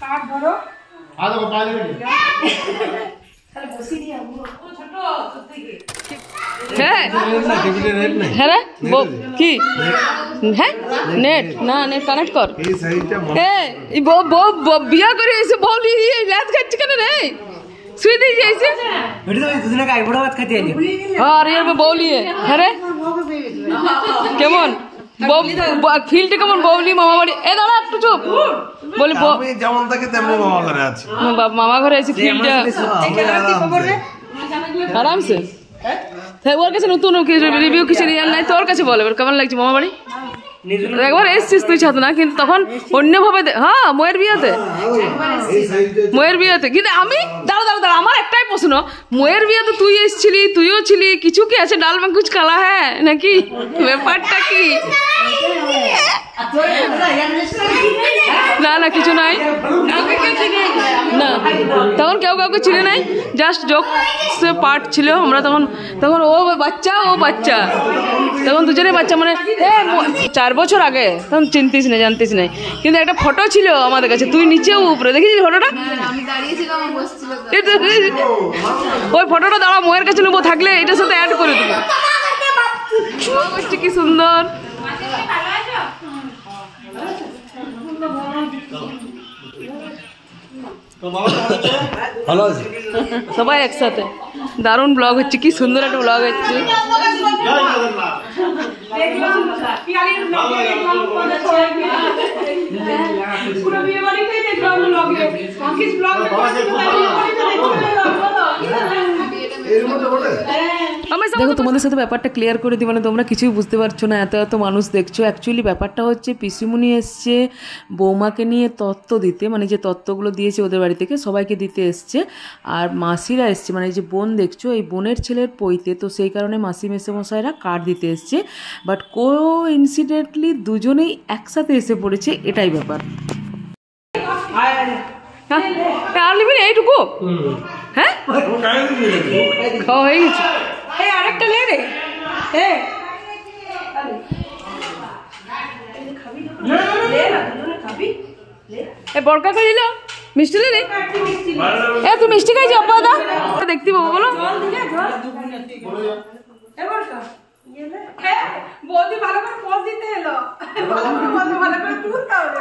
কাট ধরো আ দেখো পানি তাহলে বসি দিয়া ও ছোট তোর থেকে হ্যাঁ হ্যাঁ রে কি হ্যাঁ নেট না নেট কানেক্ট কর এই সাইডটা এই বিয়া করে এসে বলি এই রাত খাচ্ছি কেন রে শুই দিয়ে যাইছে এটা তো দুজনে গাই বড় ভাত খাইতে আইলি আর এর বৌলি হ্যাঁ রে কেমন ফিল্ডটা কেমন বৌলি মামা বাড়ি এ দাঁড়া একটু চুপ বলি আমি যেমন থাকে তেমনি মামা ঘরে আছি মামা ঘরে এসে ফিল্ডটা আরামসে ওর কাছে নতুন রিভিউ কিছু রিয়াল নাই তোর কাছে বলে কেমন লাগছে মামা বাড়ি একবার এসছিস তুই ছাত্র না কিন্তু তখন অন্যভাবে হ্যাঁ ময়ের বিয়েতে কিন্তু আমি দাঁড়া আমার একটাই প্রশ্ন ময়ের বিয়েতে তুই এসছিলি তুইও ছিলি কিছু কি আছে ডাল মে কুছ কালা হ্যাঁ নাকি ব্যাপারটা কি না না কিছু নাই না তখন কেউ কাউকে চিনে নাই জাস্ট জোক সে পার্ট ছিল আমরা তখন ও বাচ্চা তখন দুজনে বাচ্চা মানে 4 বছর আগে তখন চিনতিস না জানতিস নাই কিন্তু একটা ফটো ছিল আমাদের কাছে তুই নিচেও উপরে দেখেছিস ফটোটা ওই ফটোটা দাঁড়া মোয়ের কাছে নেবো থাকলে এটার সাথে অ্যাড করে দেবো কি সুন্দর ভালো আছে সবাই একসাথে দারুণ ব্লগ হচ্ছে কি সুন্দর একটা ব্লগ হচ্ছে দেখো তোমাদের সাথে ব্যাপারটা ক্লিয়ার করে দিই মানে তোমরা কিছুই বুঝতে পারছো না এত মানুষ দেখছো অ্যাকচুয়ালি ব্যাপারটা হচ্ছে পিসিমুনি এসছে বৌমাকে নিয়ে তত্ত্ব দিতে মানে যে তত্ত্বগুলো দিয়েছে ওদের বাড়ি থেকে সবাইকে দিতে এসছে আর মাসিরা এসছে মানে যে বোন দেখছো এই বোনের ছেলের পৈতে তো সেই কারণে মাসি মেসোমশাইরা কার্ড দিতে এসছে বাট কোইন্সিডেন্টলি দুজনেই একসাথে এসে পড়েছে এটাই ব্যাপার আর নিবি এইটুকু হ্যাঁ খাওয়া হয়ে গেছে আরেকটা লে রে বড়কা করে দিল মিষ্টি লে তুই মিষ্টি খাইছি অব্বা দা দেখতে পাবো বলো বৌদি ভালো করে পোজ দিতে এলো ভালো করে তুলতে হবে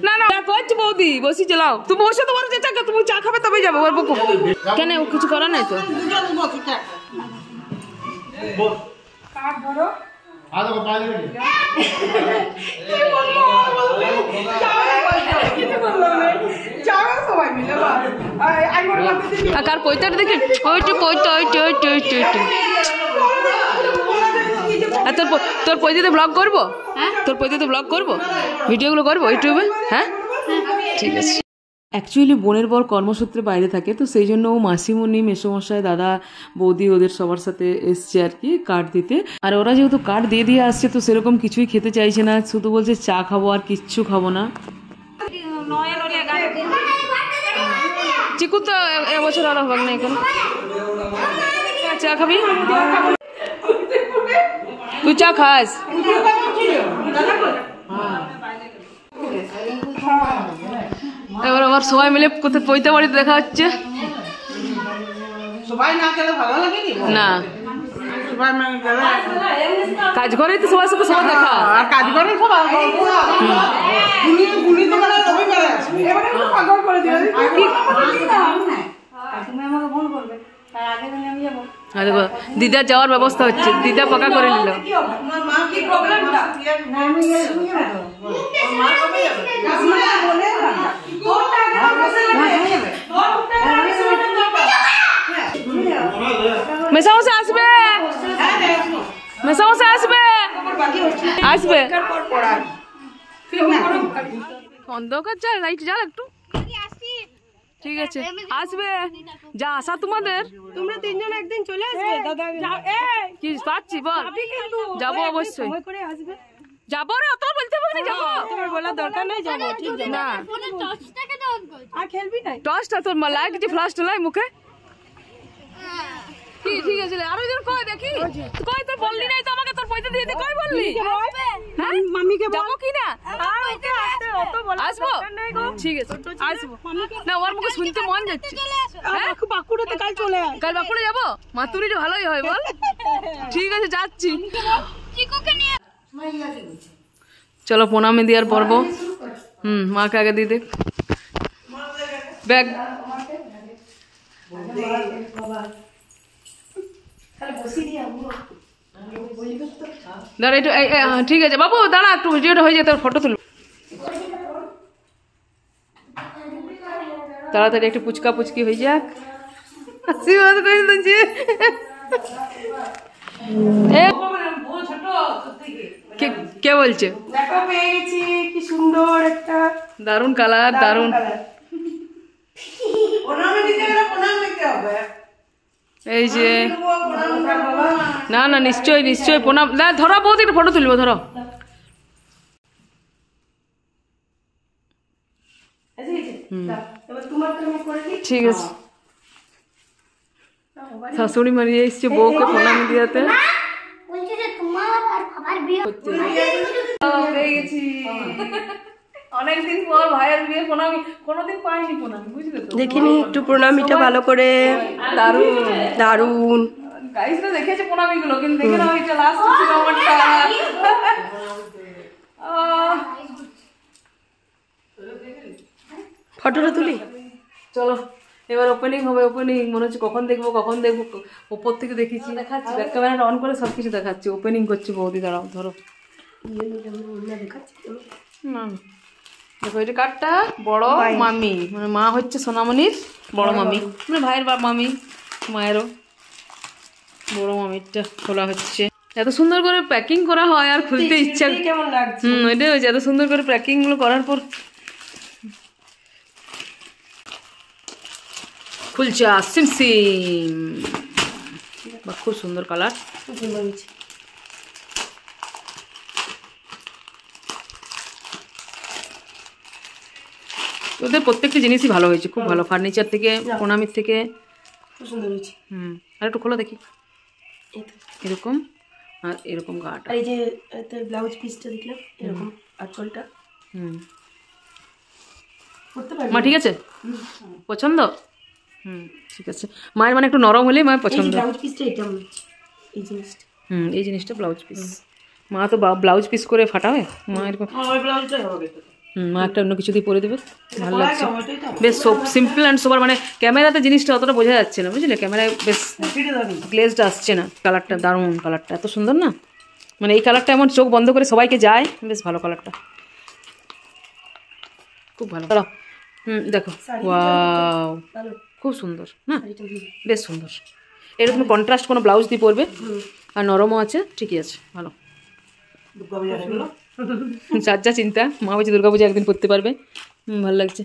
না না করছি বৌদি বসি চালাও তুমি বসে তোমার যে চাকা তুমি চা খাবে তবে যাবো ওর বুকু কেন কিছু করার নাই তো কাট ধরো আ দেখো পানি কার পৈতাটা দেখি তোর পৈতাতে ব্লগ করবো তোর পৈতাতে ব্লগ করবো ভিডিওগুলো করবো ইউটিউবে হ্যাঁ ঠিক আছে অ্যাকচুয়ালি বোনের বর কর্মসূত্রে বাইরে থাকে তো সেই জন্য ও মাসিমণি মেসোমশাই দাদা বৌদি ওদের সবার সাথে এসছে আর কি কার্ড দিতে আর ওরা যেহেতু কার্ড দিয়ে আসছে তো সেরকম কিছুই খেতে চাইছে না শুধু বলছে চা খাবো আর কিচ্ছু খাবো না চিকু তো এবছর আর হবে না এখানে চা খাবি তুই চা খাস এবার আবার সবাই মিলে কোথায় পৈতে বাড়িতে দেখা হচ্ছে না কাজ করে তো সবার সাথে সবাই দেখা আর কাজ করে সবাই দিদার যাওয়ার ব্যবস্থা হচ্ছে দিদা পাকা করে নিল মেসামশা আসবে মেসামশা আসবে আসবে অন্ধকার যা লাইট জ্বাল একটু ঠিক আছে আসবে যা আসা তোমাদের তোমরা তিনজন একদিন চলে আসবে দাদা কি পাচ্ছি বল যাবো অবশ্যই যাবো রে অত বলতে পারি যাবো তোমার বলার দরকার নেই যাবো ঠিক না আর খেলবি না? টসটা তোর লাইক যে ফ্লাশটা লাই মুখে কি ঠিক আছে আরো জন কই দেখি কই তো বললি নাই তো আমাকে তোর পয়সা দিয়ে দে কই বললি হ্যাঁ মামিকে বল। যাবো কি না ওকে আসতে অত বলা আসবো দরকার নেই গো। ঠিক আছে আসবো না ওর মুখে শুনতে মন যাচ্ছে বাঁকুড়াতে কাল চলে আয়। কাল বাঁকুড়ে যাবো মাতুরিটা ভালোই হয় বল ঠিক আছে যাচ্ছি চলো প্রণামী দেওয়ার পর্ব মাকে আগে দিয়ে দেখ ব্যাগ দাঁড়া একটু ঠিক আছে বাবু দাঁড়া একটু ভিডিওটা হয়ে যেতে ফটো তুলব তাড়াতাড়ি একটু পুচকা পুচকি হয়ে যাক আশীর্বাদ করে দিচ্ছি কে বলছে দেখো পেয়ে গেছি কি সুন্দর একটা দারুন কালার দারুন প্রণামী দিতে গেলে প্রণাম দিতে হবে। এই যে না না নিশ্চয়ই নিশ্চয়ই প্রণাম না ধরো বহুত একটা ফটো তুলবো ধরো এবার তোমার তো আমি করে দিই। ঠিক আছে শাশুড়ি মারিয়ে এসছে বউকে প্রণাম দিয়াতে পেয়ে গেছি অনেকদিন পর ভাইয়ের বিয়ে প্রণামী কোনোদিন পাইনি প্রণামী বুঝলে তো দেখিনি একটু প্রণামীটা ভালো করে। দারুণ দারুন। গাইসরা দেখেছে প্রণামীগুলো কিন্তু দেখে নাও এটা লাস্ট ছিল আমারটা ফটোটা তুলি। চলো এবার ওপেনিং হবে ওপেনিং মনে হচ্ছে কখন দেখবো ওপর থেকে দেখিছি দেখাচ্ছি ব্যাক ক্যামেরাটা অন করে সব কিছু দেখাচ্ছি ওপেনিং করছি বৌদি দাঁড়াও ধরো না দেখো এটা কার্ডটা বড় মামি মানে মা হচ্ছে সোনামণির বড় মামি মানে ভাইয়ের মামি মায়েরও বড় মামিরটা খোলা হচ্ছে এত সুন্দর করে প্যাকিং করা হয় আর খুলতে ইচ্ছা কেমন লাগছে? এটাই হচ্ছে এত সুন্দর করে প্যাকিং গুলো করার পর খুলছে সিম সিম বা খুব সুন্দর কালার খুব সুন্দর হয়েছে। ওদের প্রত্যেকটা জিনিসই ভালো হয়েছে খুব ভালো ফার্নিচার থেকে প্রণামীর থেকে খুব সুন্দর হয়েছে। আর একটু খোলা দেখি এই তো। এরকম আর এরকম গাটা আর এই যে ব্লাউজ পিসটা দেখলাম এরকম আঁচলটা করতে পারবি? মা ঠিক আছে পছন্দ ঠিক আছে মায়ের মানে একটু নরম হলেই মায়ের পছন্দ ব্লাউজ পিসটা এটা এই জিনিসটা এই জিনিসটা ব্লাউজ পিস মা তো ব্লাউজ পিস করে ফাটাবে মা এরকম আমার ব্লাউজটাই হবে। মা একটা অন্য কিছু দিয়ে পরে দেবে ভালো লাগছে বেশ সিম্পল অ্যান্ড সোবার মানে ক্যামেরাতে জিনিসটা অতটা বোঝা যাচ্ছে না বুঝলে ক্যামেরায় বেশ গ্লেজড আসছে না কালারটা দারুণ কালারটা এত সুন্দর না মানে এই কালারটা এমন চোখ বন্ধ করে সবাইকে যায় বেশ ভালো কালারটা খুব ভালো দাঁড়াও দেখো ওয়াও খুব সুন্দর না বেশ সুন্দর এটা তুমি কন্ট্রাস্ট কোনো ব্লাউজ দিয়ে পরবে আর নরমও আছে ঠিকই আছে ভালো যার যা চিন্তা মা বলছে দুর্গাপূজা একদিন করতে পারবে ভালো লাগছে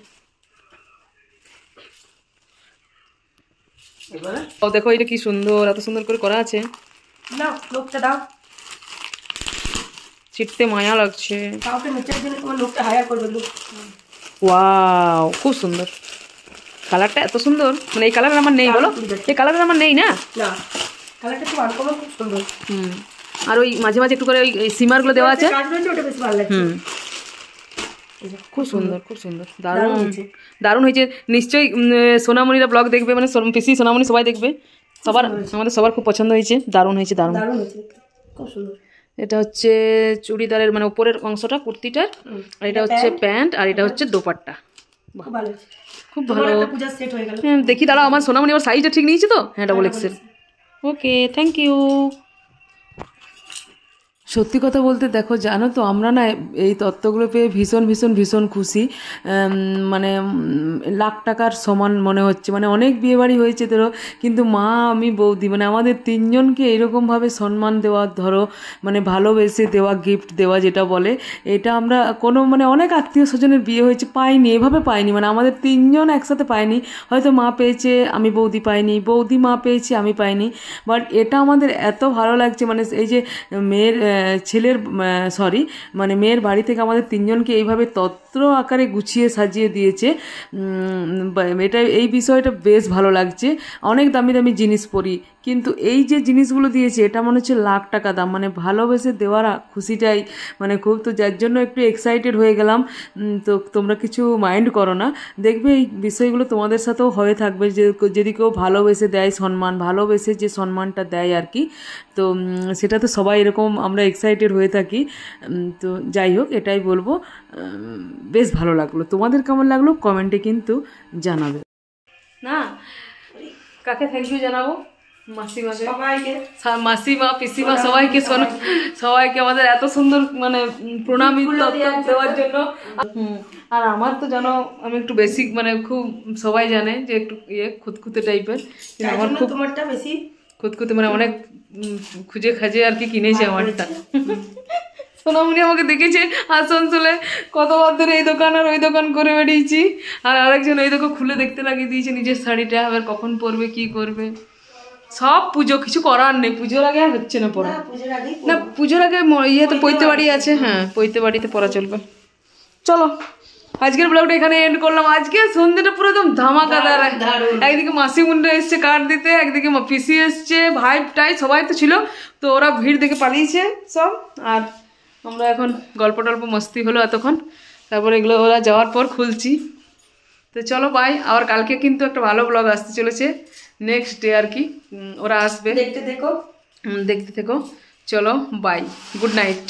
ও দেখো এটা কি সুন্দর এত সুন্দর করে করা আছে নাও লোকটা দাও ছিটতে মায়া লাগছে কাউকে নিচের জন্য তোমার লোকটা হায়ার করবে লোক। ওয়াও খুব সুন্দর কালারটা এত সুন্দর মানে এই কালার আমার নেই বলো এই কালার আমার নেই না না কালারটা খুব আনকমন খুব সুন্দর। আর ওই মাঝে মাঝে একটু করে ওই সিমারগুলো দেওয়া আছে কাজ রয়েছে ওটা বেশি ভালো লাগছে। খুব সুন্দর খুব সুন্দর দারুণ দারুণ হয়েছে নিশ্চয়ই সোনামণিরা ব্লগ দেখবে মানে পিসি সোনামণি সবাই দেখবে সবার আমাদের সবার খুব পছন্দ হয়েছে দারুণ হয়েছে দারুণ দারুণ হয়েছে খুব সুন্দর। এটা হচ্ছে চুড়িদারের মানে উপরের অংশটা কুর্তিটার আর এটা হচ্ছে প্যান্ট আর এটা হচ্ছে দোপাট্টা খুব ভালো হয়েছে খুব ভালো পূজার সেট হয়ে গেল। দেখি দাঁড়াও আমার সোনামণি ওর সাইজটা ঠিক নিয়েছে তো হ্যাঁ double excel okay thank you সত্যি কথা বলতে দেখো জানো তো আমরা না এই তত্ত্বগুলো পেয়ে ভীষণ ভীষণ ভীষণ খুশি মানে লাখ টাকার সমান মনে হচ্ছে মানে অনেক বিয়েবাড়ি হয়েছে ধরো কিন্তু মা আমি বৌদি মানে আমাদের তিনজনকে এরকমভাবে সম্মান দেওয়া ধরো মানে ভালোবেসে দেওয়া গিফট দেওয়া যেটা বলে এটা আমরা কোনো মানে অনেক আত্মীয় স্বজনের বিয়ে হয়েছে পাইনি এভাবে পাইনি মানে আমাদের তিনজন একসাথে পাইনি হয়তো মা পেয়েছে আমি বৌদি পাইনি বৌদি মা পেয়েছে আমি পাইনি বাট এটা আমাদের এত ভালো লাগছে মানে এই যে মেয়ের ছেলের মানে মেয়ের বাড়ি থেকে আমাদের তিনজনকে এইভাবে তত্ত্ব আকারে গুছিয়ে সাজিয়ে দিয়েছে। এই বিষয়টা বেশ ভালো লাগছে। অনেক দামি দামি জিনিস পরি, কিন্তু এই যে জিনিসগুলো দিয়েছে এটা মনে হচ্ছে লাখ টাকা দাম, মানে ভালোবেসে দেওয়ার খুশিটাই মানে খুব, তো যার জন্য একটু এক্সাইটেড হয়ে গেলাম। তো তোমরা কিছু মাইন্ড করো না, দেখবে এই বিষয়গুলো তোমাদের সাথেও হয়ে থাকবে, যে যদি কেউ ভালোবেসে দেয় সম্মান, ভালোবেসে যে সম্মানটা দেয় আর কি, তো সেটা তো সবাই এরকম আমরা এক্সাইটেড হয়ে থাকি। তো যাই হোক, এটাই বলবো, বেশ ভালো লাগলো। তোমাদের কেমন লাগলো কমেন্টে কিন্তু জানাবে। না কাকে থ্যাংক ইউ জানাবো? মাসিমাকে, মাসিমা, পিসিমা, সবাইকে আমাদের এত সুন্দর মানে প্রণামী দেওয়ার জন্য। আর আমার তো জানো আমি একটু বেসিক মানে খুব সবাই জানে যে একটু খুঁতখুঁতে টাইপের, কিন্তু আমার খুব তোমারটা বেশি খুঁতখুঁতে মানে অনেক খুঁজে খাজে আর কি কিনেছে আমারটা। সোনামণি আমাকে দেখেছে আসানসোলে কতবার ধরে এই দোকান আর ওই দোকান করে বেরিয়েছি, আর আরেকজন এই দোকান খুলে দেখতে লাগিয়ে দিয়েছে নিজের শাড়িটা, আবার কখন পরবে কি করবে। সব পুজো, কিছু করার নেই, পুজোর আগে আর হচ্ছে না পড়া, না পুজোর আগে ইয়েতে পৈতে বাড়ি আছে, হ্যাঁ পৈতে বাড়িতে পড়া চলবে। চলো আজকের ব্লগটা এখানে এন্ড করলাম। আজকে সন্ধ্যেটা পুরো একদম ধামাকাদার, একদিকে মাসি মুন্ডা এসছে কার্ড দিতে, একদিকে পিসি এসছে, ভাই টাই সবাই তো ছিল, তো ওরা ভিড় দেখে পালিয়েছে সব, আর আমরা এখন গল্প টল্প মস্তি হলো এতক্ষণ, তারপরে এগুলো ওরা যাওয়ার পর খুলছি। তো চলো বাই, আবার কালকে কিন্তু একটা ভালো ব্লগ আসতে চলেছে, নেক্সট ডে আর কি, ওরা আসবে, দেখতে থেকো। চলো বাই, গুড নাইট।